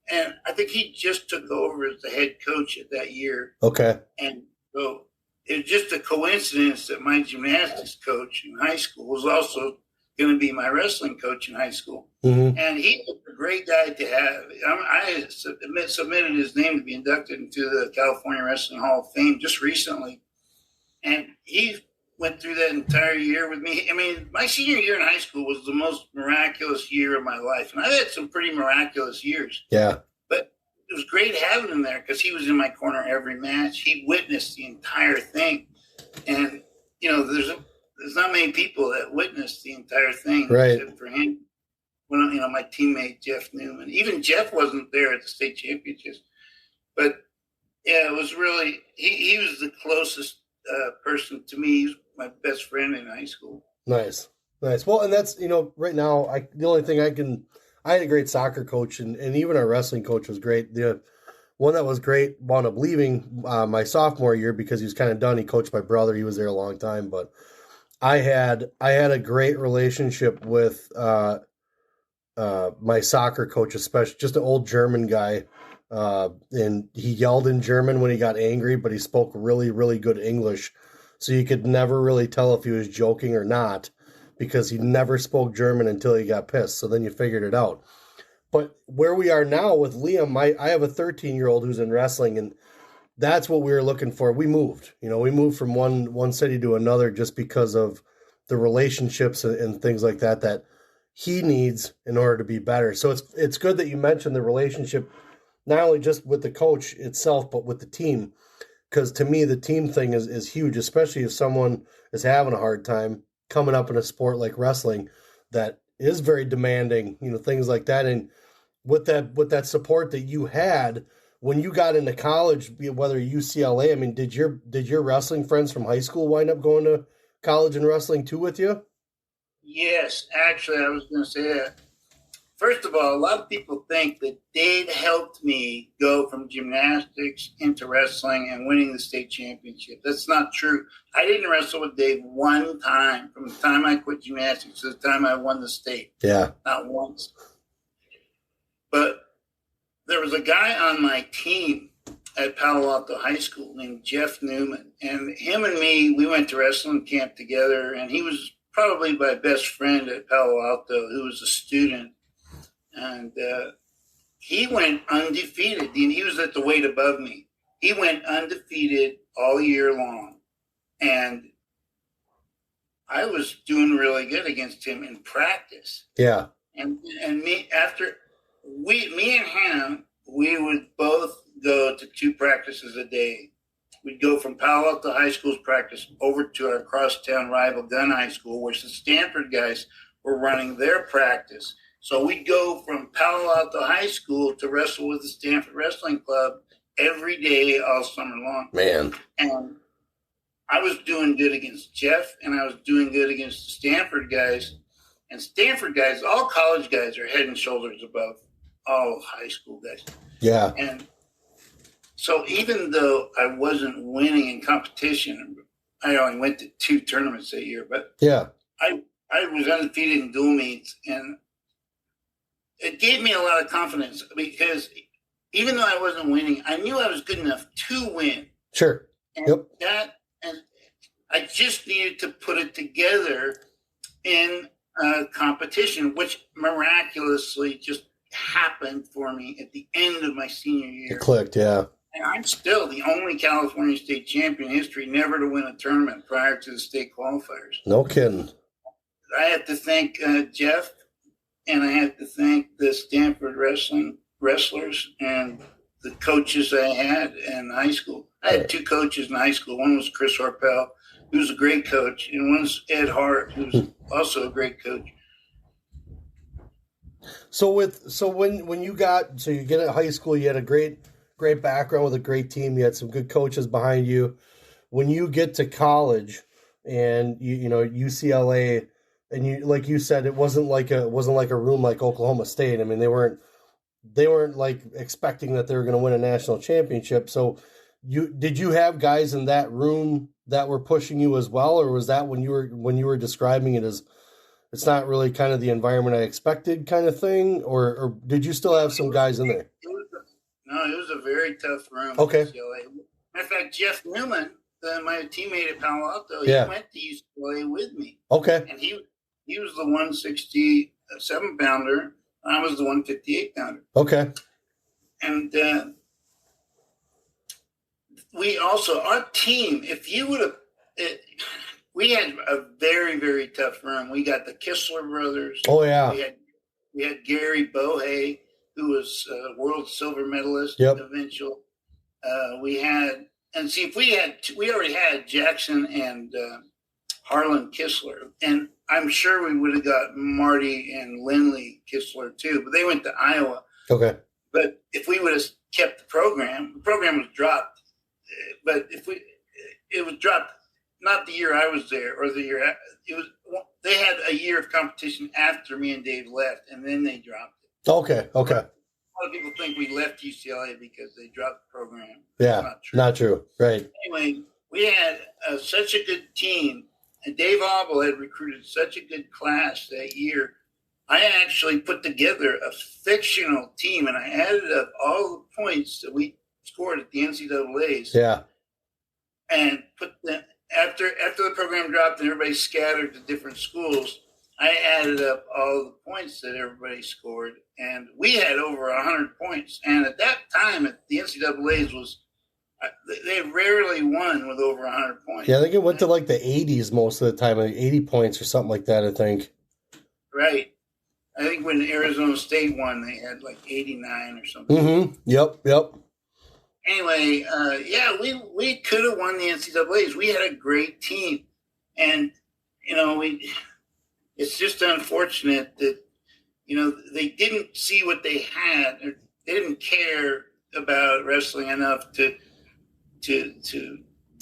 and I think he just took over as the head coach at that year. Okay. And so it was just a coincidence that my gymnastics coach in high school was also going to be my wrestling coach in high school. And he was a great guy to have. I submitted his name to be inducted into the California Wrestling Hall of Fame just recently. And he went through that entire year with me. I mean, my senior year in high school was the most miraculous year of my life. And I've had some pretty miraculous years. Yeah. But it was great having him there because he was in my corner every match. He witnessed the entire thing. And, there's not many people that witnessed the entire thing except for him. When, my teammate, Jeff Newman. Even Jeff wasn't there at the state championships. But, yeah, it was really – he was the closest person to me. He was my best friend in high school. Nice. Well, and that's, right now, the only thing I had a great soccer coach, and even our wrestling coach was great. The one that was great wound up leaving my sophomore year because he was kind of done. He coached my brother. He was there a long time. But I had a great relationship with my soccer coach, especially just an old German guy. And he yelled in German when he got angry, but he spoke really, really good English. So you could never really tell if he was joking or not because he never spoke German until he got pissed. So then you figured it out. But where we are now with Liam, I have a 13-year-old who's in wrestling, and that's what we were looking for. We moved. We moved from one city to another just because of the relationships and things like that he needs in order to be better. So it's good that you mentioned the relationship, not only just with the coach itself, but with the team. Because to me, the team thing is huge, especially if someone is having a hard time coming up in a sport like wrestling that is very demanding, things like that. And with that support that you had when you got into college, whether UCLA, I mean, did your wrestling friends from high school wind up going college and wrestling too with you? Yes, actually, I was going to say that. First of all, a lot of people think that Dave helped me go from gymnastics into wrestling and winning the state championship. That's not true. I didn't wrestle with Dave one time from the time I quit gymnastics to the time I won the state. Yeah. Not once. But there was a guy on my team at Palo Alto High School named Jeff Newman. And him and me, we went to wrestling camp together, and he was probably my best friend at Palo Alto, who was a student. And he went undefeated. He was at the weight above me. He went undefeated all year long. And I was doing really good against him in practice. Yeah. And me and him, we would both go to 2 practices a day. We'd go from Palo Alto High School's practice over to our crosstown rival Gunn High School, which the Stanford guys were running their practice. So we'd go from Palo Alto High School to wrestle with the Stanford Wrestling Club every day all summer long. Man. And I was doing good against Jeff, and I was doing good against the Stanford guys. And Stanford guys, all college guys, are head and shoulders above all high school guys. Yeah. And so even though I wasn't winning in competition, I only went to 2 tournaments that year, but yeah, I was undefeated in dual meets, and it gave me a lot of confidence because even though I wasn't winning, I knew I was good enough to win. Sure. And and I just needed to put it together in a competition, which miraculously just happened for me at the end of my senior year. It clicked, yeah. And I'm still the only California state champion in history never to win a tournament prior to the state qualifiers. No kidding. I have to thank Jeff, and I have to thank the Stanford wrestlers and the coaches I had in high school. I had 2 coaches in high school. One was Chris Harpel, who was a great coach, and one was Ed Hart, who was also a great coach. So when you get at high school, you had a great background with a great team. You had some good coaches behind you. When you get to college and you know UCLA, and you, like you said, it wasn't like a room like Oklahoma State. I mean, they weren't like expecting that they were going to win a national championship. So did you have guys in that room that were pushing you as well, or was that when you were describing it as it's not really kind of the environment I expected kind of thing, or did you still have some guys in there? It was a very tough room. Okay. UCLA. Matter of fact, Jeff Newman, my teammate at Palo Alto, yeah, he went to UCLA with me. Okay. And he was the 167 pounder. I was the 158 pounder. Okay. And we also, our team, if you would have, we had a very, very tough run. We got the Kistler brothers. Oh, yeah. We had Gary Bohe, who was a world silver medalist eventually. We already had Jackson and Harlan Kistler. And I'm sure we would have got Marty and Lindley Kistler too, but they went to Iowa. Okay. But if we would have kept the program was dropped. But it was dropped not the year I was there or the year they had a year of competition after me and Dave left, and then they dropped it. Okay. A lot of people think we left UCLA because they dropped the program. Yeah, not true. Right. Anyway, we had such a good team, and Dave Auble had recruited such a good class that year. I actually put together a fictional team, and I added up all the points that we scored at the NCAAs. Yeah. And put them after the program dropped and everybody scattered to different schools. I added up all the points that everybody scored, and we had over 100 points. And at that time, at the NCAAs they rarely won with over 100 points. Yeah, I think it went to like the 80s most of the time, like 80 points or something like that, I think. Right. I think when Arizona State won, they had like 89 or something. Mm-hmm. Yep. Anyway, we could have won the NCAAs. We had a great team. And, it's just unfortunate that, they didn't see what they had, or they didn't care about wrestling enough to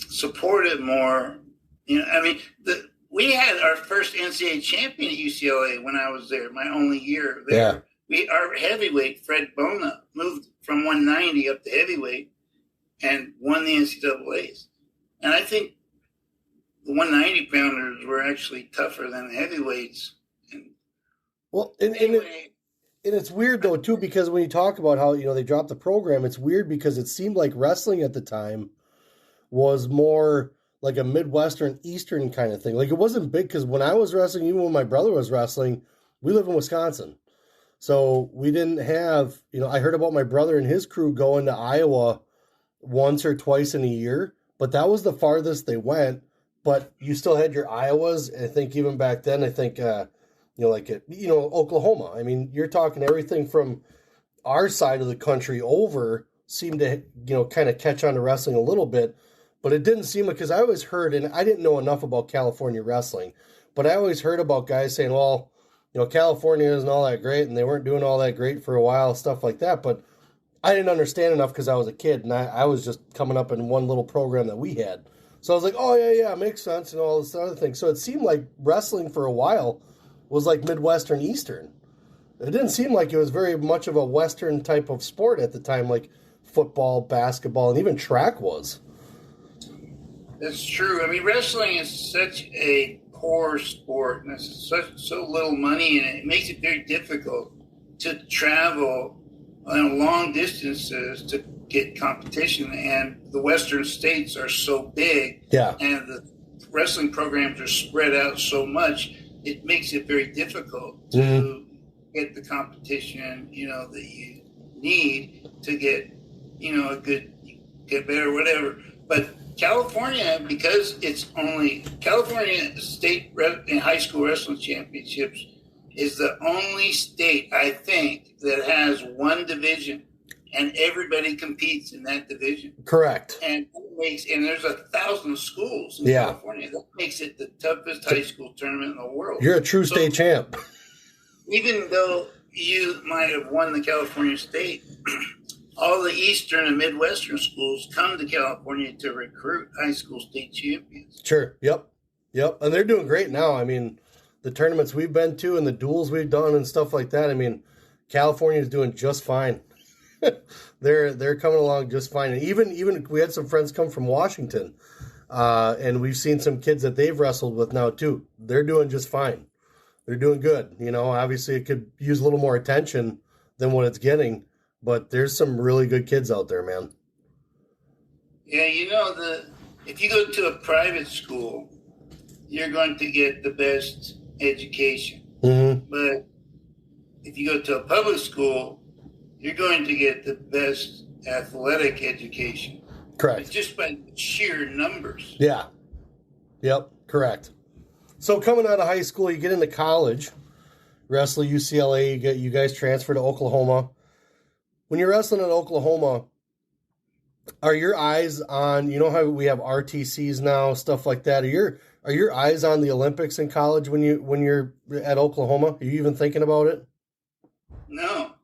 support it more. we had our first NCAA champion at UCLA when I was there, my only year there. Yeah. Our heavyweight, Fred Bona, moved from 190 up to heavyweight and won the NCAAs. And I think the 190 pounders were actually tougher than the heavyweights. And it's weird though too, because when you talk about how they dropped the program, it's weird because it seemed like wrestling at the time was more like a Midwestern Eastern kind of thing. Like it wasn't big, because when I was wrestling, even when my brother was wrestling, we live in Wisconsin, so we didn't have. I heard about my brother and his crew going to Iowa once or twice in a year, but that was the farthest they went. But you still had your Iowas. I think even back then, Oklahoma. I mean, you're talking everything from our side of the country over seemed to, kind of catch on to wrestling a little bit, but it didn't seem, because I always heard, and I didn't know enough about California wrestling, but I always heard about guys saying, well, California isn't all that great, and they weren't doing all that great for a while, stuff like that. But I didn't understand enough because I was a kid, and I was just coming up in one little program that we had. So I was like, oh, yeah, makes sense, and all this other thing. So it seemed like wrestling for a while was like Midwestern Eastern. It didn't seem like it was very much of a Western type of sport at the time, like football, basketball, and even track was. That's true. I mean, wrestling is such a poor sport, and there's so little money in it. It makes it very difficult to travel long distances to get competition, and the Western states are so big, and the wrestling programs are spread out so much, it makes it very difficult to get the competition, that you need to get, get better, whatever. But California, because it's only California State and High School Wrestling Championships is the only state, I think, that has one division, and everybody competes in that division. Correct. And there's 1,000 schools in California. That makes it the toughest high school tournament in the world. You're a true state champ. Even though you might have won the California State, all the Eastern and Midwestern schools come to California to recruit high school state champions. Sure. Yep. And they're doing great now. I mean, the tournaments we've been to and the duels we've done and stuff like that, I mean, California is doing just fine. They're coming along just fine. And even we had some friends come from Washington, and we've seen some kids that they've wrestled with now too. They're doing just fine. They're doing good. Obviously it could use a little more attention than what it's getting, but there's some really good kids out there, man. Yeah, if you go to a private school, you're going to get the best education. Mm-hmm. But if you go to a public school, you're going to get the best athletic education. Correct. Just by sheer numbers. Yeah. Yep, correct. So coming out of high school, you get into college, wrestle UCLA, you guys transfer to Oklahoma. When you're wrestling in Oklahoma, are your eyes on, how we have RTCs now, stuff like that? Are your eyes on the Olympics in college when you're at Oklahoma? Are you even thinking about it? No.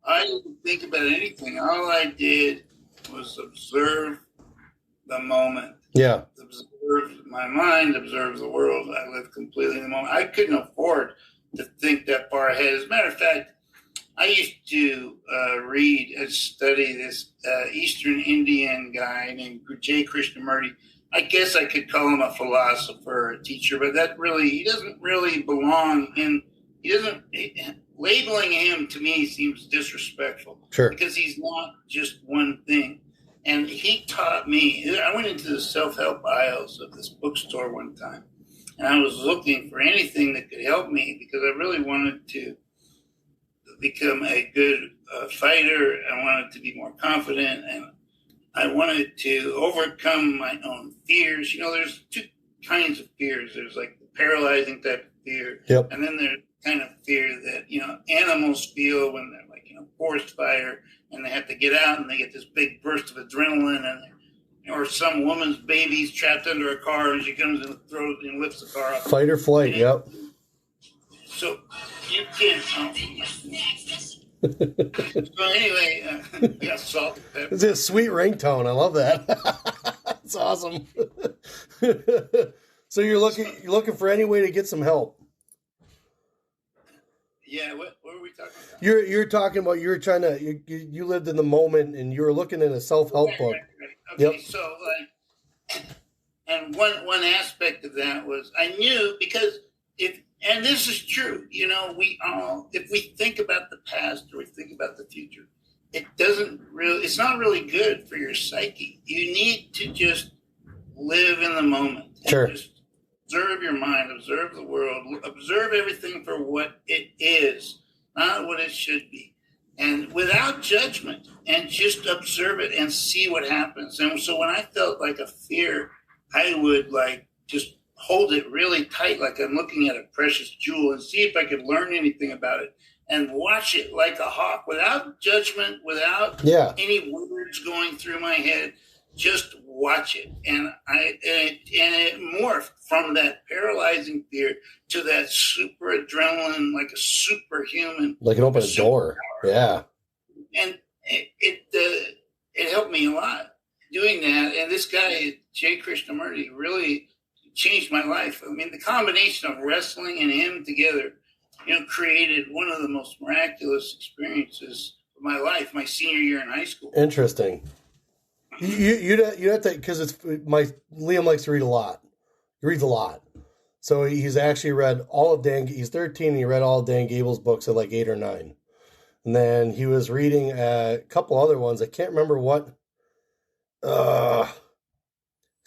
I didn't think about anything. All I did was observe the moment. Yeah. Observe my mind, observe the world. I lived completely in the moment. I couldn't afford to think that far ahead. As a matter of fact, I used to read and study this Eastern Indian guy named J. Krishnamurti. I guess I could call him a philosopher, a teacher, but he doesn't really belong in, labeling him to me seems disrespectful. Sure. Because he's not just one thing. And he taught me, I went into the self-help aisles of this bookstore one time, and I was looking for anything that could help me because I really wanted to become a good fighter. I wanted to be more confident, and I wanted to overcome my own fears. There's two kinds of fears. There's like the paralyzing type of fear, yep. And then there's kind of fear that, animals feel when they're like, forest fire, and they have to get out and they get this big burst of adrenaline, or some woman's baby's trapped under a car and she comes and throws and lifts the car up. Fight or flight, yep. So you can't. So anyway, we got salt and pepper. It's a sweet ringtone. I love that. It's awesome. So you're looking for any way to get some help. Yeah, what were we talking about? You're talking about you lived in the moment and you were looking in a self-help book. Right. Okay, yep. So and one aspect of that was I knew because and this is true, if we think about the past or we think about the future, it's not really good for your psyche. You need to just live in the moment. Sure. Just observe your mind, observe the world, observe everything for what it is, not what it should be. And without judgment, and just observe it and see what happens. And so when I felt like a fear, I would just hold it really tight, like I'm looking at a precious jewel, and see if I could learn anything about it and watch it like a hawk without judgment, without any words going through my head. Just watch it. And it morphed from that paralyzing fear to that super adrenaline, like a superhuman. Like it opened a door. Yeah. And it helped me a lot doing that. And this guy, Jay Krishnamurti, really changed my life. I mean, the combination of wrestling and him together, created one of the most miraculous experiences of my life, my senior year in high school. Interesting. You have to, because Liam likes to read a lot. He reads a lot. So he's actually read all of he's 13 and he read all of Dan Gable's books at like 8 or 9. And then he was reading a couple other ones. I can't remember what. There's a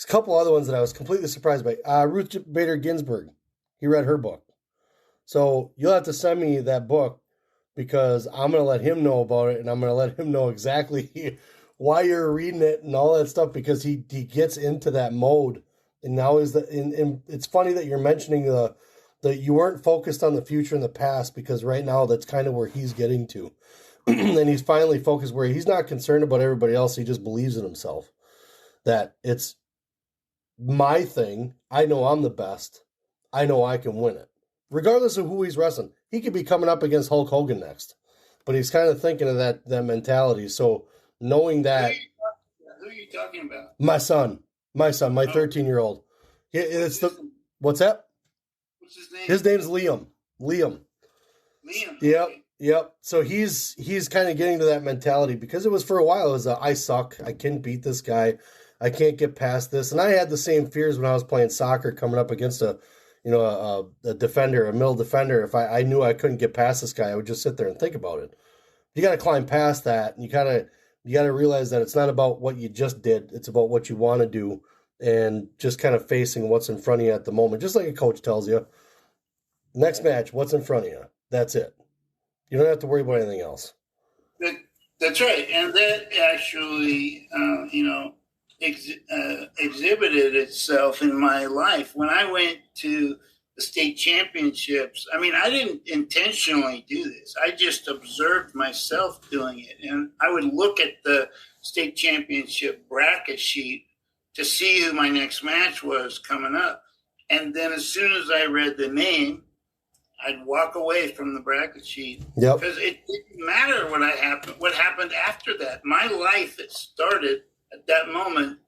couple other ones that I was completely surprised by. Ruth Bader Ginsburg. He read her book. So you'll have to send me that book because I'm going to let him know about it and I'm going to let him know exactly why you're reading it and all that stuff because he gets into that mode. And now and it's funny that you're mentioning that you weren't focused on the future and the past because right now that's kind of where he's getting to. And he's finally focused where he's not concerned about everybody else. He just believes in himself that it's my thing. I know I'm the best. I know I can win it. Regardless of who he's wrestling. He could be coming up against Hulk Hogan next. But he's kind of thinking of that mentality. So knowing that. Who are you talking about? My son, my 13-year-old. What's that? What's his name? His name's Liam. Liam. Yep. So he's kind of getting to that mentality because it was for a while. It was I suck. I can't beat this guy. I can't get past this. And I had the same fears when I was playing soccer, coming up against a defender, a middle defender. If I knew I couldn't get past this guy, I would just sit there and think about it. You got to climb past that, and you got to realize that it's not about what you just did. It's about what you want to do, and just kind of facing what's in front of you at the moment. Just like a coach tells you, next match, what's in front of you. That's it. You don't have to worry about anything else. That's right, and that actually, exhibited itself in my life when I went to the state championships. I mean, I didn't intentionally do this. I just observed myself doing it. And I would look at the state championship bracket sheet to see who my next match was coming up. And then as soon as I read the name, I'd walk away from the bracket sheet. Yep. Because it didn't matter what happened after that. My life had started at that moment,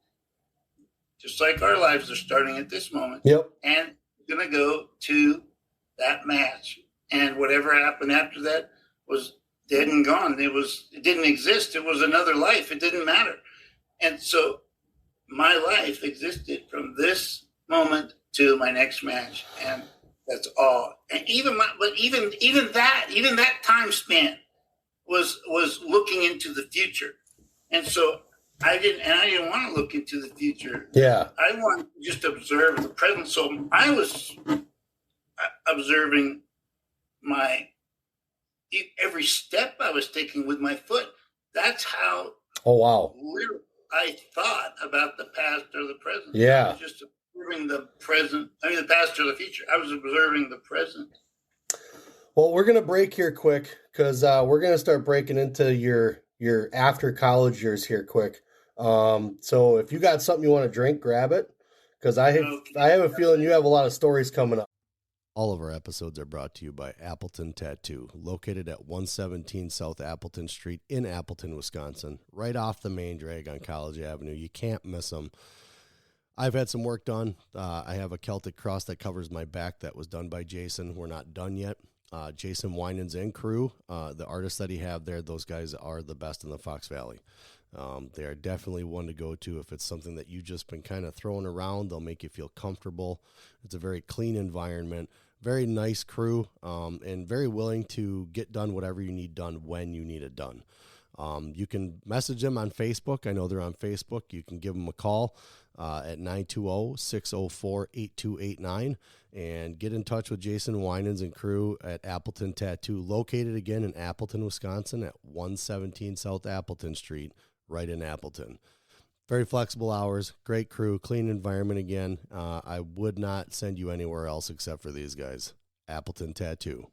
just like our lives are starting at this moment. Yep. And going to go to that match, and whatever happened after that was dead and gone. It didn't exist. It was another life. It didn't matter. And so my life existed from this moment to my next match, and that's all. And even that time span was looking into the future. And so I didn't want to look into the future. Yeah. I wanted to just observe the present. So I was observing every step I was taking with my foot. That's how little I thought about the past or the present. Yeah. I was just observing the present. I mean, the past or the future. I was observing the present. Well, we're going to break here quick because we're going to start breaking into your after college years here quick. So if you got something you want to drink, grab it, because I have a feeling you have a lot of stories coming up. All of our episodes are brought to you by Appleton Tattoo, located at 117 South Appleton Street in Appleton, Wisconsin, right off the main drag on College Avenue. You can't miss them. I've had some work done. I have a Celtic cross that covers my back that was done by Jason. We're not done yet. Jason Winans and crew, the artists that he have there, those guys are the best in the Fox Valley. They are definitely one to go to if it's something that you've just been kind of throwing around. They'll make you feel comfortable. It's a very clean environment, very nice crew, and very willing to get done whatever you need done when you need it done. You can message them on Facebook. I know they're on Facebook. You can give them a call at 920-604-8289 and get in touch with Jason Winans and crew at Appleton Tattoo, located again in Appleton, Wisconsin at 117 South Appleton Street, right in Appleton. Very flexible hours, great crew, clean environment again. I would not send you anywhere else except for these guys. Appleton Tattoo.